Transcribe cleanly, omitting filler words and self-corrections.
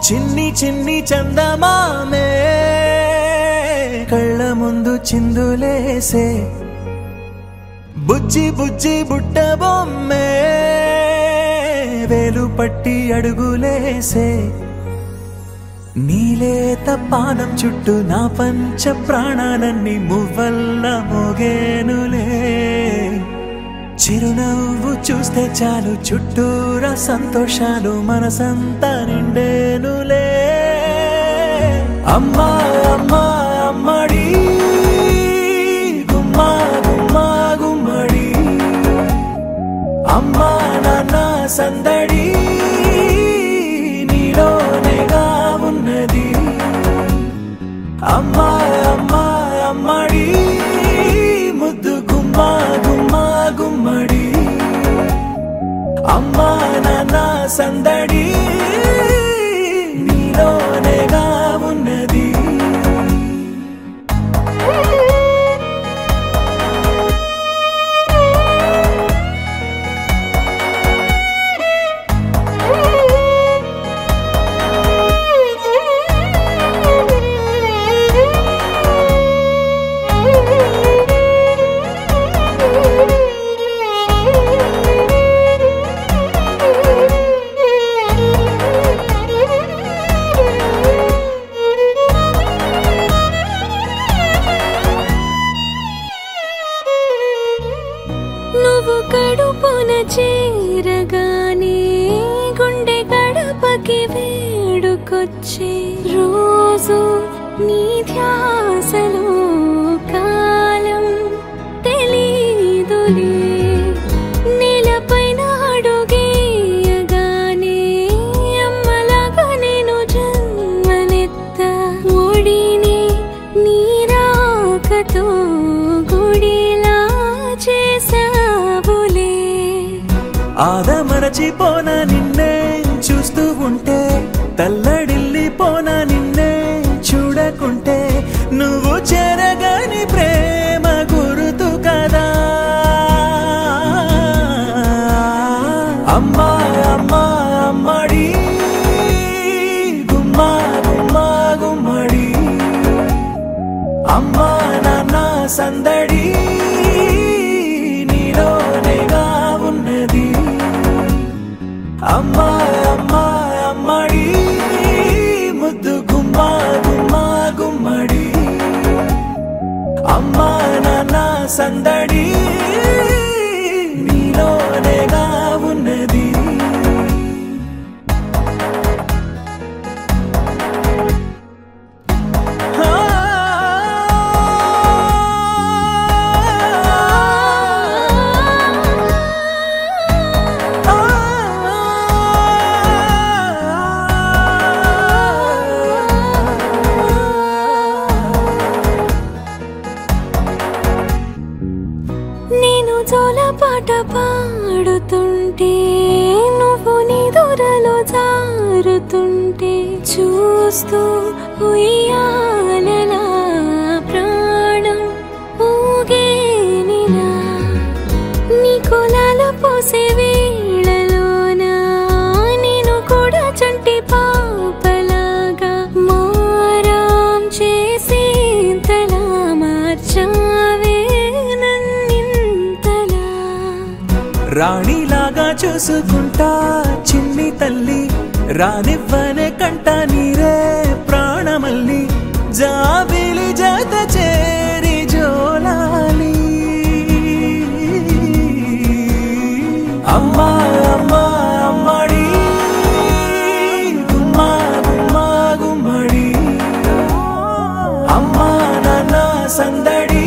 చిన్ని చిన్ని చందమామే కళ్ళ ముందు చిందులేసే బుజ్జి బుజ్జి బుట్ట బొమ్మే వేలు పట్టి అడుగులేసే నీలేత పానం చుట్టూ నా పంచ ప్రాణాలన్నీ మువ్వల్ల మోగేనులే చిరునవ్వు చూస్తే చాలు చుట్టూరా సంతోషాలు మనసంతా నిండేనులే అమ్మా అమ్మా అమ్మడి గుమ్మా గుమ్మా గుమ్మడి అమ్మా నాన్న సందడి నీలోనేగా ఉన్నది అమ్మా అమ్మా అమ్మడి ముద్దు గుమ్మా గుమ్మా గుమ్మడి అమ్మా నాన్న సందడి నీలోనేగా ఉన్నది కడుపున చేరగానే గుండె గడపకి వేడుకొచ్చే రోజు నీ ధ్యాసలో కాలం తెలీదులే నేలపైన అడుగేయగానే అమ్మలాగా నేను జన్మనెత్త ఒడిని నీ రాకతో గుడిలా చేసా ఆదమరచిపోనా నిన్నే చూస్తూ ఉంటే తల్లడిల్లిపోనా నిన్నే చూడకుంటే నువ్వు చెరగని ప్రేమ గుర్తు కదా అమ్మా అమ్మా అమ్మడి గుమ్మా గుమ్మా గుమ్మడి అమ్మా నాన్న సందడి నీలోనేగా ఉన్నది అమ్మా అమ్మా అమ్మడి ముద్దు గుమ్మా గుమ్మా గుమ్మడి అమ్మా నాన్న సందడి నీలోనేగా ఉన్నది నేను జోలపాట పాడుతుంటే నువ్వు నిదురలో జారుతుంటే చూస్తూ ఉయ్యాలలా ప్రాణం ఊగేనిలా నీ కులాల పోసే వేళలోన నేను కూడా చంటి పాపలాగా మారాం చేసేంతలా మార్చావే రాణిలాగా చూసుకుంటా చిన్ని తల్లి రానివ్వనే కంట నీరే ప్రాణమల్లి జాబిలి జత చేరి జోలాలి అమ్మా అమ్మా అమ్మడి గుమ్మా గుమ్మా గుమ్మడి అమ్మా నాన్న సందడి